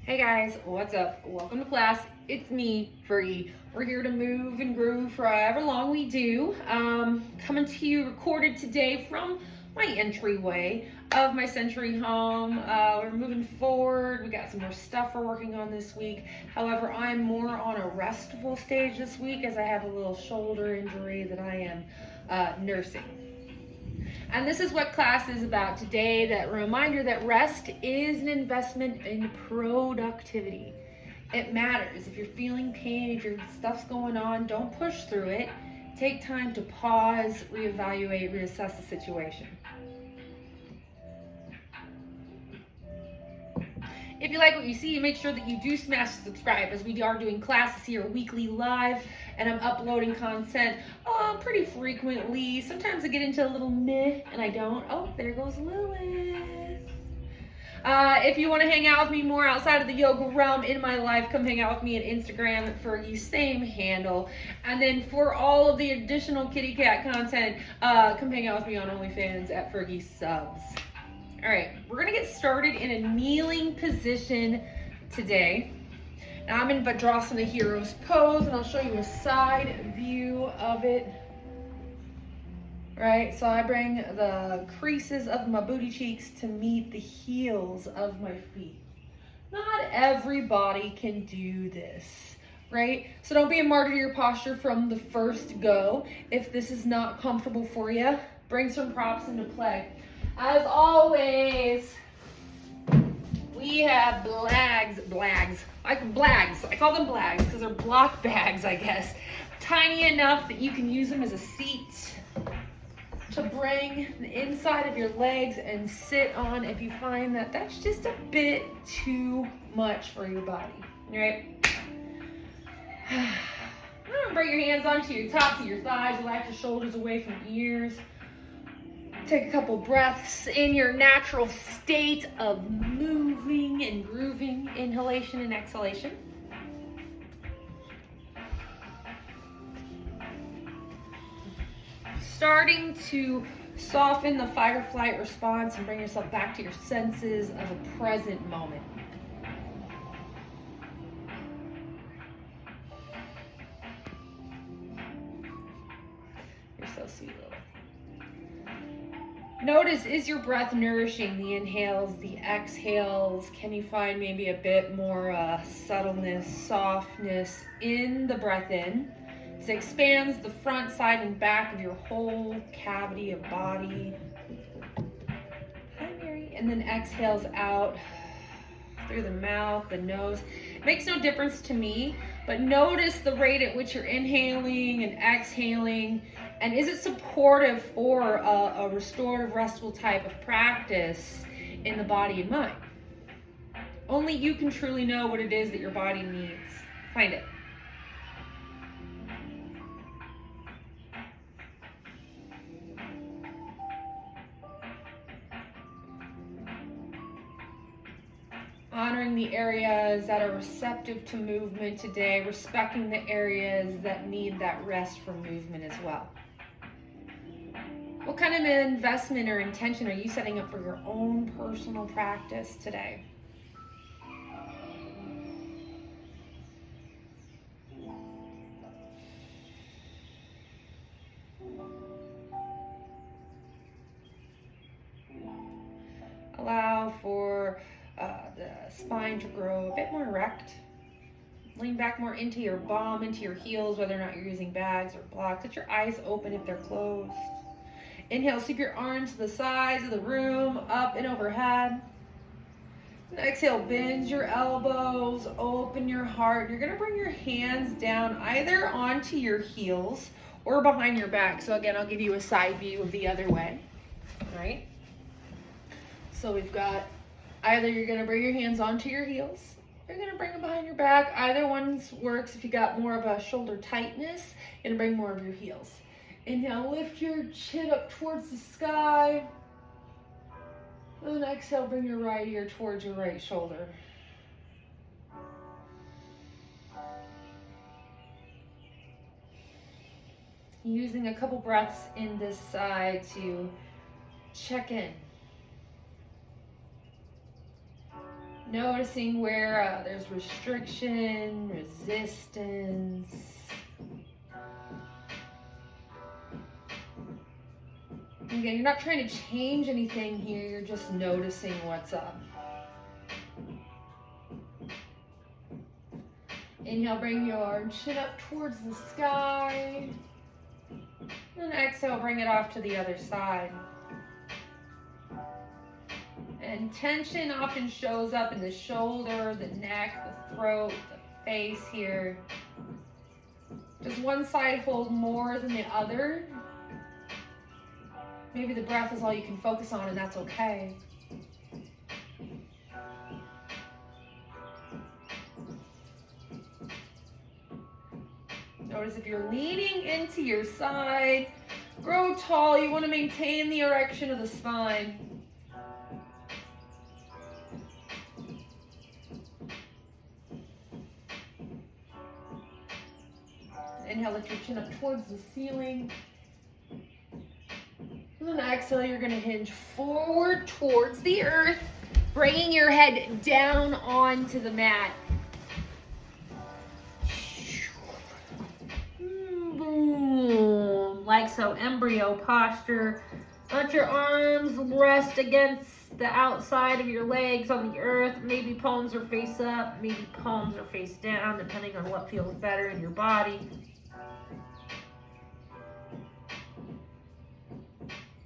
Hey guys, what's up? Welcome to class. It's me, Fuhrgi. We're here to move and groove for however long we do. Coming to you recorded today from my entryway of my Century home. We're moving forward. We got some more stuff we're working on this week. However, I'm more on a restful stage this week as I have a little shoulder injury that I am nursing. And this is what class is about today, that reminder that rest is an investment in productivity. It matters. If you're feeling pain, if your stuff's going on, don't push through it. Take time to pause, reevaluate, reassess the situation. If you like what you see, make sure that you do smash the subscribe, as we are doing classes here weekly live, and I'm uploading content pretty frequently. Sometimes I get into a little meh, and I don't. Oh, there goes Lilith. If you want to hang out with me more outside of the yoga realm in my life, come hang out with me at Instagram at Fuhrgi, same handle. And then for all of the additional kitty cat content, come hang out with me on OnlyFans at Fuhrgi Subs. All right, we're gonna get started in a kneeling position today. Now I'm in Vajrasana Hero's pose, and I'll show you a side view of it. All right, so I bring the creases of my booty cheeks to meet the heels of my feet. Not everybody can do this, right? So don't be a martyr to your posture from the first go. If this is not comfortable for you, bring some props into play. As always, we have blags. I call them blags because they're block bags, I guess. Tiny enough that you can use them as a seat to bring the inside of your legs and sit on if you find that that's just a bit too much for your body, right? Bring your hands onto your tops of your thighs, relax your shoulders away from ears. Take a couple breaths in your natural state of moving and grooving, inhalation and exhalation. Starting to soften the fight or flight response and bring yourself back to your senses of a present moment. You're so sweet, little. Notice, is your breath nourishing the inhales, the exhales? Can you find maybe a bit more subtleness, softness in the breath in? This expands the front, side, and back of your whole cavity of body. Hi, Mary. And then exhales out through the mouth, the nose. It makes no difference to me, but notice the rate at which you're inhaling and exhaling. And is it supportive for a restorative, restful type of practice in the body and mind? Only you can truly know what it is that your body needs. Find it. Honoring the areas that are receptive to movement today, respecting the areas that need that rest from movement as well. What kind of investment or intention are you setting up for your own personal practice today? Allow for the spine to grow a bit more erect. Lean back more into your bum, into your heels, whether or not you're using bags or blocks. Let your eyes open if they're closed. Inhale, sweep your arms to the sides of the room, up and overhead. And exhale, bend your elbows, open your heart. You're gonna bring your hands down either onto your heels or behind your back. So again, I'll give you a side view of the other way, all right? So we've got either you're gonna bring your hands onto your heels, or you're gonna bring them behind your back. Either one works. If you got more of a shoulder tightness, you're gonna bring more of your heels. Inhale, lift your chin up towards the sky. And then exhale, bring your right ear towards your right shoulder. Using a couple breaths in this side to check in. Noticing where there's restriction, resistance. Again, you're not trying to change anything here, you're just noticing what's up. Inhale, bring your chin up towards the sky. And exhale, bring it off to the other side. And tension often shows up in the shoulder, the neck, the throat, the face here. Does one side hold more than the other? Maybe the breath is all you can focus on, and that's okay. Notice if you're leaning into your side, grow tall. You want to maintain the erection of the spine. Inhale, lift your chin up towards the ceiling. And then exhale, you're going to hinge forward towards the earth, bringing your head down onto the mat. Boom. Like so, embryo posture. Let your arms rest against the outside of your legs on the earth. Maybe palms are face up, maybe palms are face down, depending on what feels better in your body.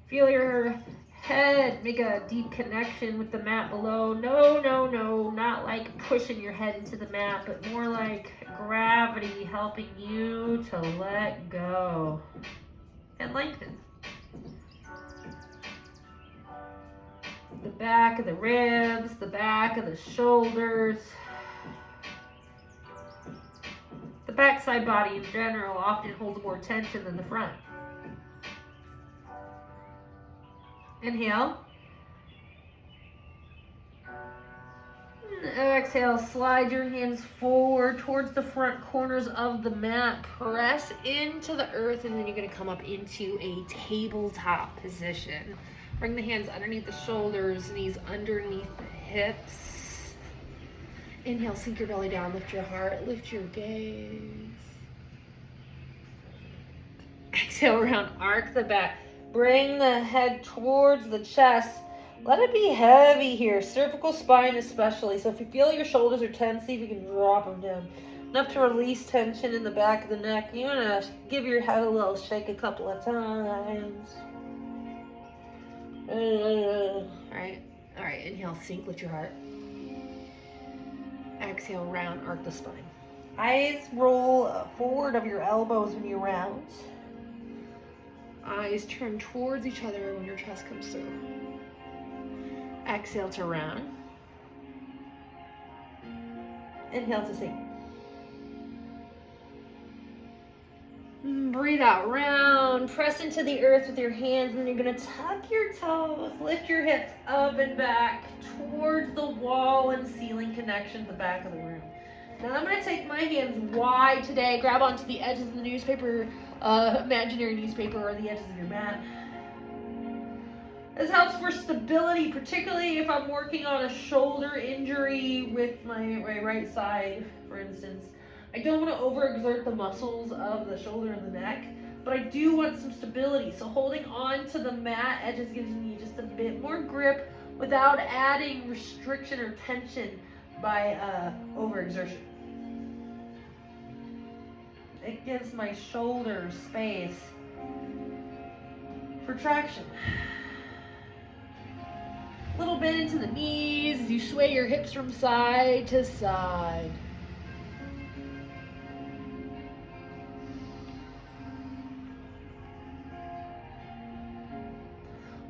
Feel your head make a deep connection with the mat below. No, not like pushing your head into the mat, but more like gravity helping you to let go and lengthen. The back of the ribs, the back of the shoulders. The backside body in general often holds more tension than the front. Inhale. Exhale, slide your hands forward towards the front corners of the mat. Press into the earth, and then you're going to come up into a tabletop position. Bring the hands underneath the shoulders, knees underneath the hips. Inhale, sink your belly down, lift your heart, lift your gaze. Exhale, round, arc the back. Bring the head towards the chest. Let it be heavy here, cervical spine especially. So if you feel your shoulders are tense, see if you can drop them down. Enough to release tension in the back of the neck. You want to give your head a little shake a couple of times. All right, inhale, sink, lift your heart. Exhale, round, arc the spine. Eyes roll forward of your elbows when you round. Eyes turn towards each other when your chest comes through. Exhale to round. Inhale to sink. Breathe out, round. Press into the earth with your hands, and then you're going to tuck your toes, lift your hips up and back towards the wall and ceiling connection at the back of the room. Now I'm going to take my hands wide today, grab onto the edges of the newspaper, imaginary newspaper, or the edges of your mat. This helps for stability, particularly if I'm working on a shoulder injury with my right side, for instance. I don't want to overexert the muscles of the shoulder and the neck, but I do want some stability. So holding on to the mat edges gives me just a bit more grip without adding restriction or tension by overexertion. It gives my shoulder space for traction. A little bit into the knees as you sway your hips from side to side.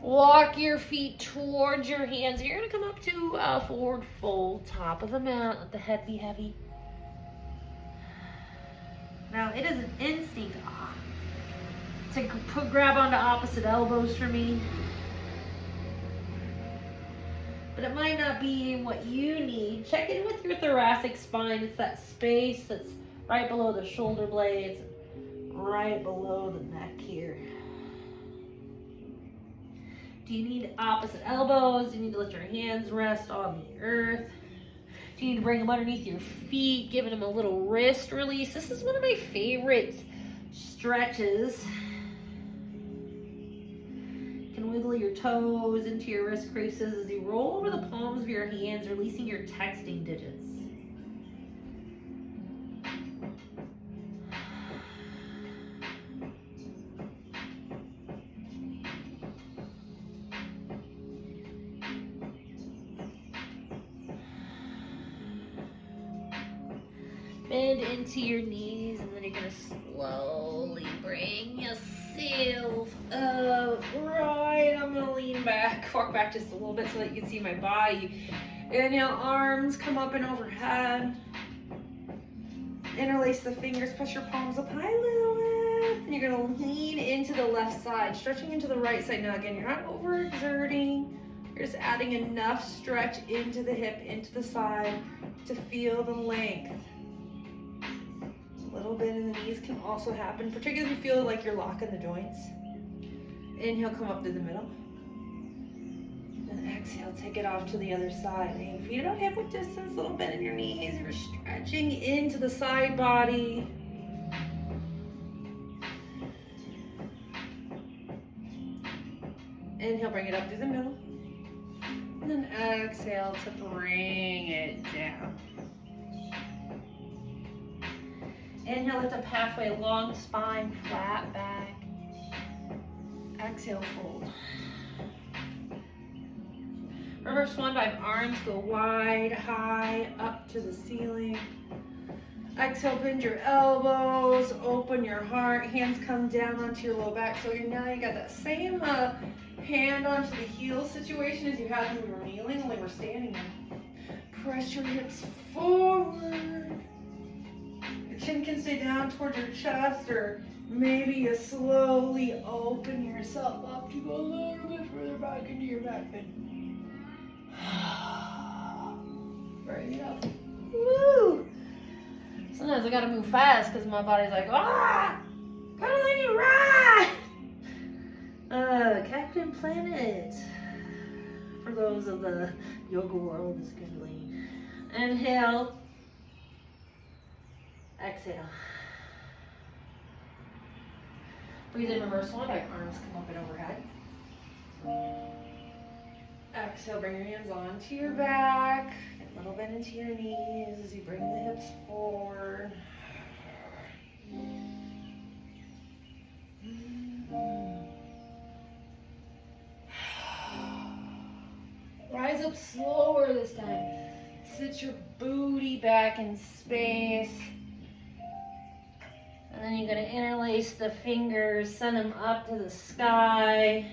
Walk your feet towards your hands. You're going to come up to forward fold, top of the mat. Let the head be heavy. Now, it is an instinct to grab onto opposite elbows for me. But it might not be what you need. Check in with your thoracic spine. It's that space that's right below the shoulder blades, right below the neck here. Do you need opposite elbows? Do you need to let your hands rest on the earth? If you need to bring them underneath your feet, giving them a little wrist release. This is one of my favorite stretches. You can wiggle your toes into your wrist creases as you roll over the palms of your hands, releasing your texting digits. Bend into your knees, and then you're going to slowly bring yourself up. Right, I'm going to lean back, walk back just a little bit so that you can see my body. Inhale, arms come up and overhead. Interlace the fingers, press your palms up high, little lift. And you're going to lean into the left side, stretching into the right side. Now again, you're not overexerting. You're just adding enough stretch into the hip, into the side to feel the length. A little bit in the knees can also happen, particularly if you feel like you're locking the joints. Inhale, come up to the middle. And exhale, take it off to the other side. And feet about hip width distance, a little bit in your knees. You're stretching into the side body. Inhale, bring it up through the middle. And then exhale to bring it down. Inhale, lift up halfway, long spine, flat back. Exhale, fold. Reverse swan dive, arms go wide, high, up to the ceiling. Exhale, bend your elbows, open your heart, hands come down onto your low back. So now you got that same hand onto the heel situation as you had when we were kneeling, only we're standing now. Press your hips forward. Your chin can stay down toward your chest, or maybe you slowly open yourself up to go a little bit further back into your back bend. Bring it up. Woo! Sometimes I gotta move fast because my body's like, ah! Kundalini, ride! Captain Planet. For those of the yoga world, is Kundalini. Inhale. Exhale. Breathe in, reverse swan dive. Arms come up and overhead. Exhale, bring your hands onto your back. A little bit into your knees as you bring the hips forward. Rise up slower this time. Sit your booty back in space. And then you're going to interlace the fingers, send them up to the sky.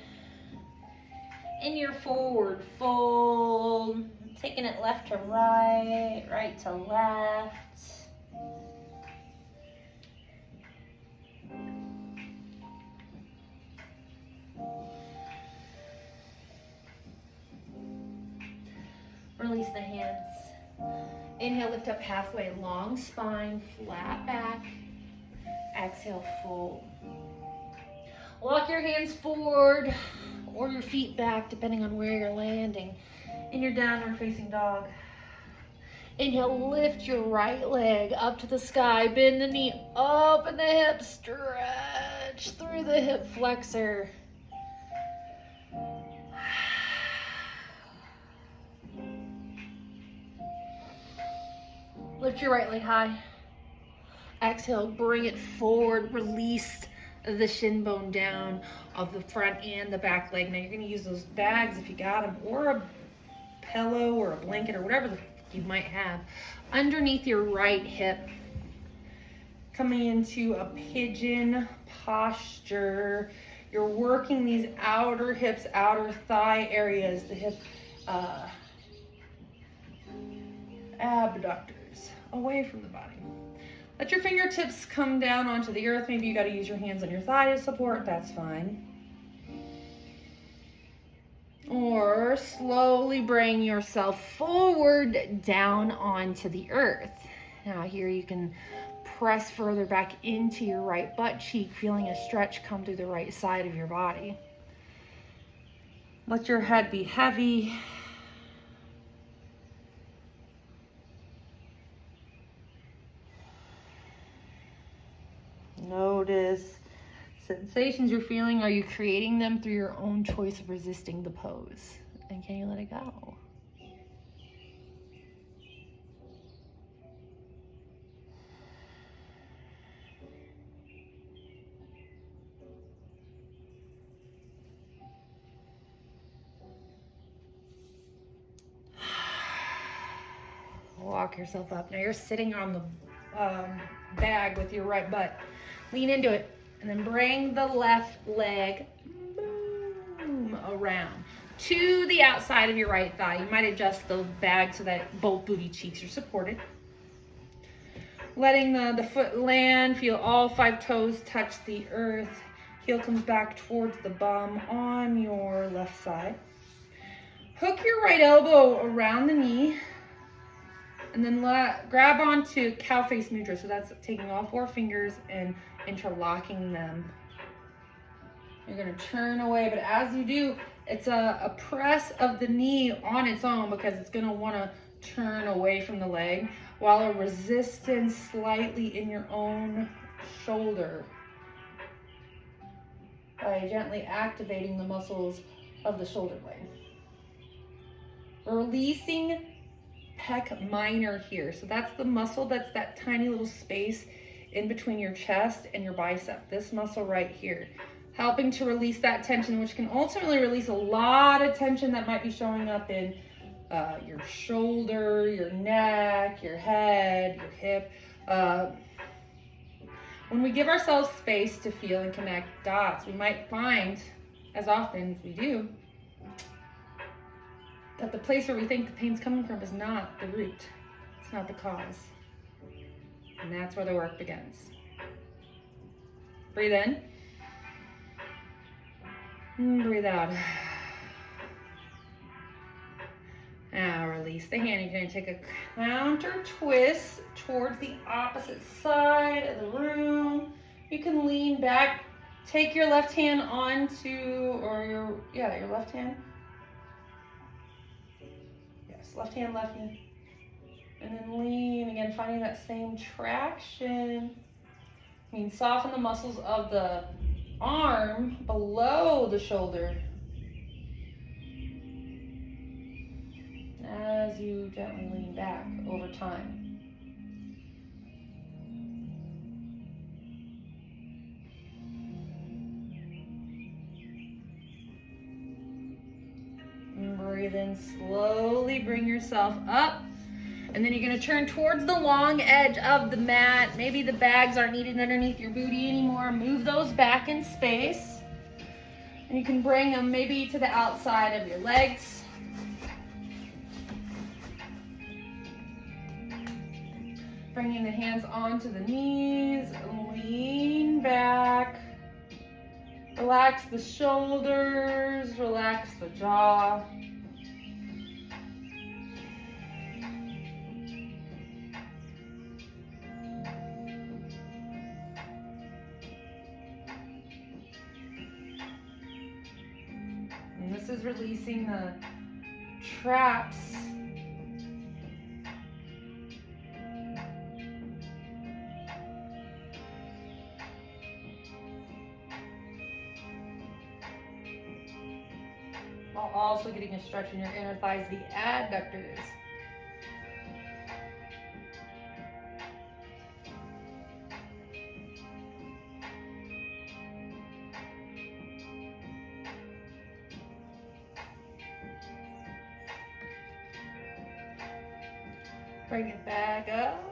In your forward fold, taking it left to right, right to left. Release the hands. Inhale, lift up halfway, long spine, flat back. Exhale, fold. Walk your hands forward or your feet back, depending on where you're landing, in your downward facing dog. Inhale, lift your right leg up to the sky, bend the knee up and the hip, stretch through the hip flexor. Lift your right leg high. Exhale, bring it forward, release the shin bone down of the front and the back leg. Now you're gonna use those bags if you got them, or a pillow or a blanket or whatever you might have underneath your right hip. Coming into a pigeon posture. You're working these outer hips, outer thigh areas, the hip abductors away from the body. Let your fingertips come down onto the earth. Maybe you got to use your hands on your thigh to support. That's fine. Or slowly bring yourself forward down onto the earth. Now here you can press further back into your right butt cheek, feeling a stretch come through the right side of your body. Let your head be heavy. Notice sensations you're feeling. Are you creating them through your own choice of resisting the pose? And can you let it go? Walk yourself up. Now you're sitting on the bag with your right butt. Lean into it. And then bring the left leg around to the outside of your right thigh. You might adjust the bag so that both booty cheeks are supported. Letting the foot land, feel all 5 toes touch the earth. Heel comes back towards the bum on your left side. Hook your right elbow around the knee. And then grab onto cow face mudra. So that's taking all 4 fingers and interlocking them. You're going to turn away, but as you do, it's a press of the knee on its own because it's going to want to turn away from the leg, while a resistance slightly in your own shoulder by gently activating the muscles of the shoulder blade. Releasing pec minor here. So that's the muscle, that's that tiny little space in between your chest and your bicep. This muscle right here. Helping to release that tension, which can ultimately release a lot of tension that might be showing up in your shoulder, your neck, your head, your hip. When we give ourselves space to feel and connect dots, we might find, as often as we do, that the place where we think the pain's coming from is not the root. It's not the cause. And that's where the work begins. Breathe in. And breathe out. Now release the hand. You're going to take a counter twist towards the opposite side of the room. You can lean back. Take your left hand onto, or your left hand. Yes, left hand. And then lean again, finding that same traction. Soften the muscles of the arm below the shoulder as you gently lean back over time. And breathe in slowly, bring yourself up. And then you're going to turn towards the long edge of the mat. Maybe the bags aren't needed underneath your booty anymore. Move those back in space. And you can bring them maybe to the outside of your legs. Bringing the hands onto the knees. Lean back. Relax the shoulders. Relax the jaw. This is releasing the traps while also getting a stretch in your inner thighs, the adductors. Bring it back up.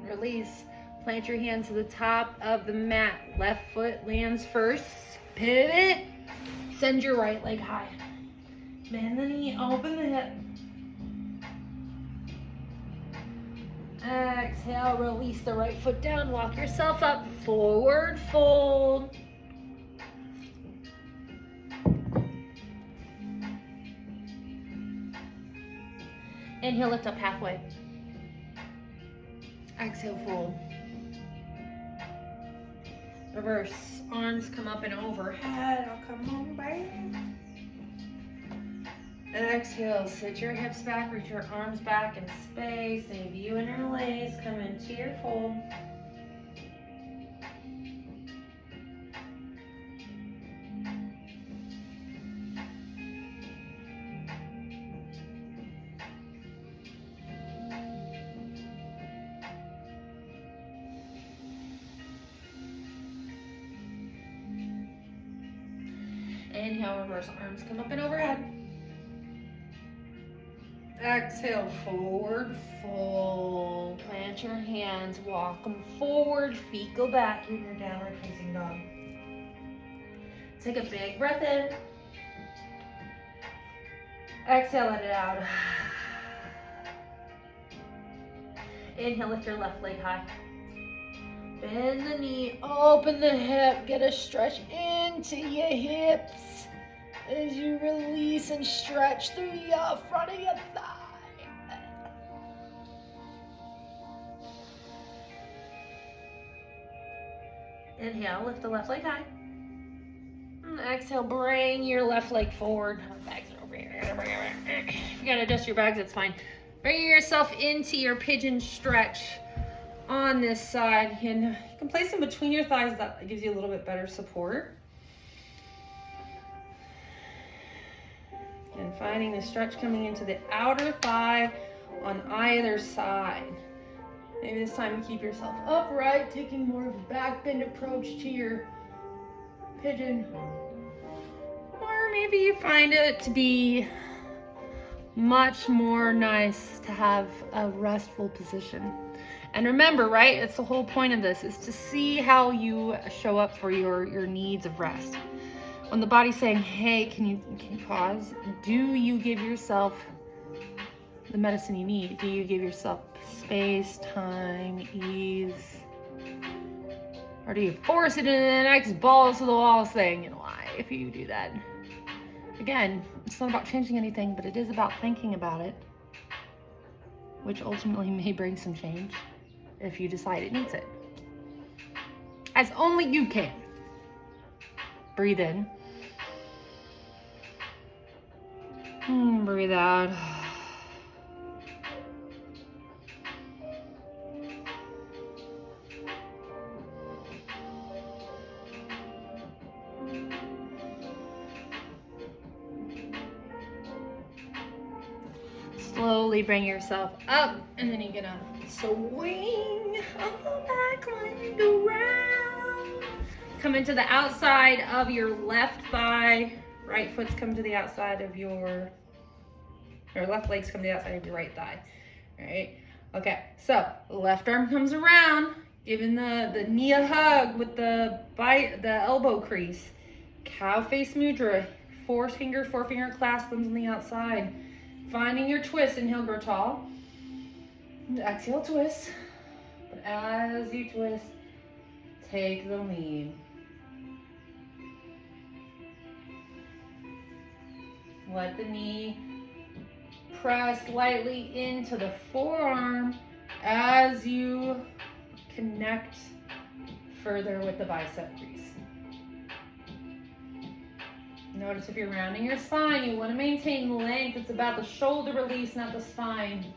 Release. Plant your hands to the top of the mat. Left foot lands first. Pivot. Send your right leg high. Bend the knee, open the hip. Exhale, release the right foot down. Walk yourself up. Forward fold. Inhale, lift up halfway. Exhale, fold. Reverse. Arms come up and overhead. I'll come over. Exhale, sit your hips back, reach your arms back in space. Maybe you interlace, come into your fold. Inhale, reverse arms come up and overhead. Exhale, forward fold. Plant your hands, walk them forward, feet go back in your downward facing dog. Take a big breath in. Exhale, let it out. Inhale, lift your left leg high. Bend the knee, open the hip, get a stretch into your hips as you release and stretch through your front of your thigh. Inhale, lift the left leg high. Exhale, bring your left leg forward. Bags are over here. If you gotta adjust your bags, that's fine. Bring yourself into your pigeon stretch on this side. And you can place them between your thighs. That gives you a little bit better support. And finding the stretch coming into the outer thigh on either side. Maybe this time you keep yourself upright, taking more of a back bend approach to your pigeon. Or maybe you find it to be much more nice to have a restful position. And remember, right, it's the whole point of this is to see how you show up for your needs of rest. When the body's saying, hey, can you pause? Do you give yourself the medicine you need? Do you give yourself space, time, ease? Or do you force it into the next balls to the wall thing? And why, if you do that? Again, it's not about changing anything, but it is about thinking about it, which ultimately may bring some change if you decide it needs it. As only you can. Breathe in. Breathe out. Slowly bring yourself up, and then you're gonna swing on the back leg around. Come into the outside of your left thigh. Right foot's come to the outside of your left leg's come to the outside of your right thigh. All right. Okay. So left arm comes around, giving the knee a hug with the elbow crease. Cow face mudra. Forefinger clasp them on the outside. Finding your twist. Inhale, grow tall. Exhale, twist. But as you twist, take the lead. Let the knee press lightly into the forearm as you connect further with the bicep crease. Notice if you're rounding your spine, you want to maintain length. It's about the shoulder release, not the spine.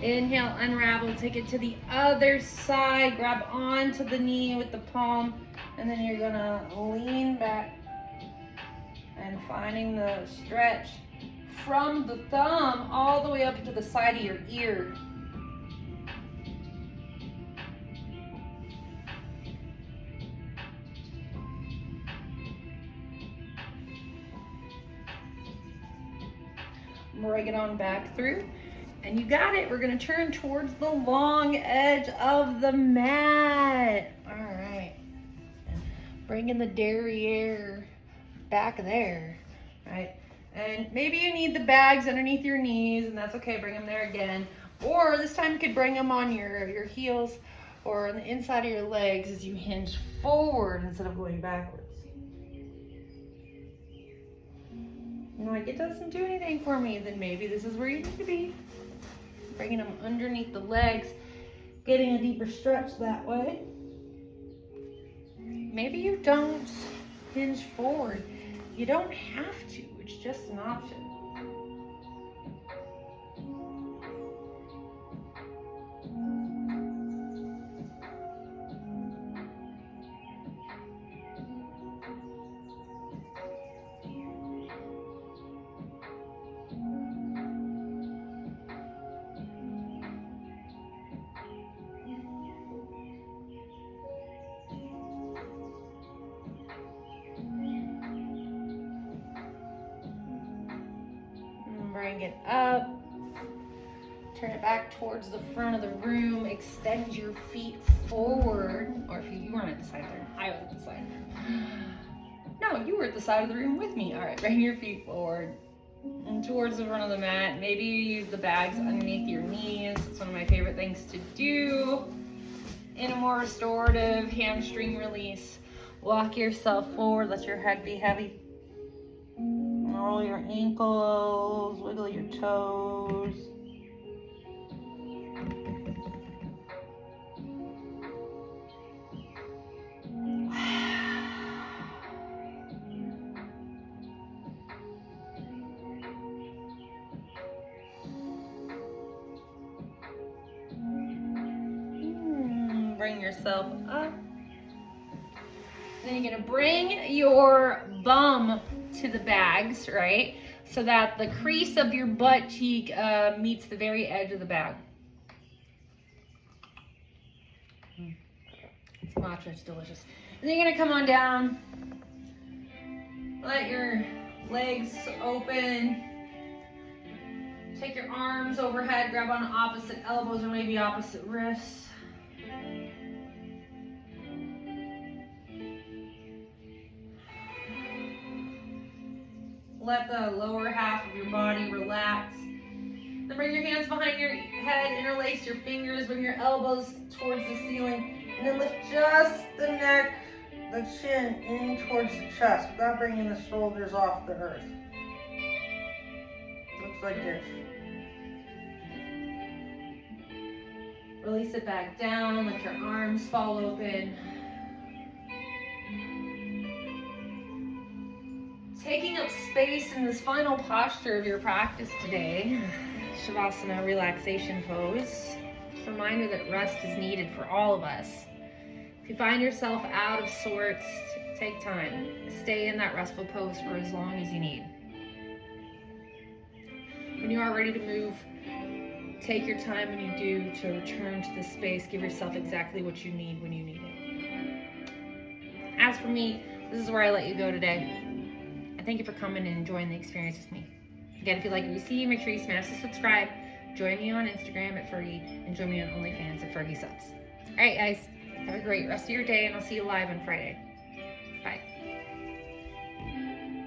Inhale, unravel, take it to the other side, grab onto the knee with the palm, and then you're gonna lean back and finding the stretch from the thumb all the way up to the side of your ear. Bring it on back through. And you got it. We're going to turn towards the long edge of the mat. All right. Bringing the derriere back there. Right. And maybe you need the bags underneath your knees, and that's okay. Bring them there again. Or this time you could bring them on your heels or on the inside of your legs as you hinge forward instead of going backwards. And like, it doesn't do anything for me, then maybe this is where you need to be. Bringing them underneath the legs, getting a deeper stretch that way. Maybe you don't hinge forward. You don't have to, it's just an option. bring it up. Turn it back towards the front of the room. Extend your feet forward. Or if you weren't at the side of the room, I was at the side. No, you were at the side of the room with me. All right, bring your feet forward and towards the front of the mat. Maybe you use the bags underneath your knees. It's one of my favorite things to do. In a more restorative hamstring release, walk yourself forward. Let your head be heavy. Roll your ankles, wiggle your toes. Bring yourself up. Then you're gonna bring your bum to the bags, right? So that the crease of your butt cheek meets the very edge of the bag. It's matcha, it's delicious. And then you're gonna come on down. Let your legs open. Take your arms overhead, grab on opposite elbows or maybe opposite wrists. Let the lower half of your body relax. Then bring your hands behind your head, interlace your fingers, bring your elbows towards the ceiling, and then lift just the neck, the chin in towards the chest without bringing the shoulders off the earth. Looks like this. Release it back down, let your arms fall open. Taking up space in this final posture of your practice today, Shavasana relaxation pose. Just a reminder that rest is needed for all of us. If you find yourself out of sorts, take time. Stay in that restful pose for as long as you need. When you are ready to move, take your time when you do to return to the space. Give yourself exactly what you need when you need it. As for me, this is where I let you go today. I thank you for coming and enjoying the experience with me. Again, if you like what you see, make sure you smash the subscribe. Join me on Instagram at Fuhrgi and join me on OnlyFans at Fuhrgi Subs. All right, guys, have a great rest of your day, and I'll see you live on Friday. Bye.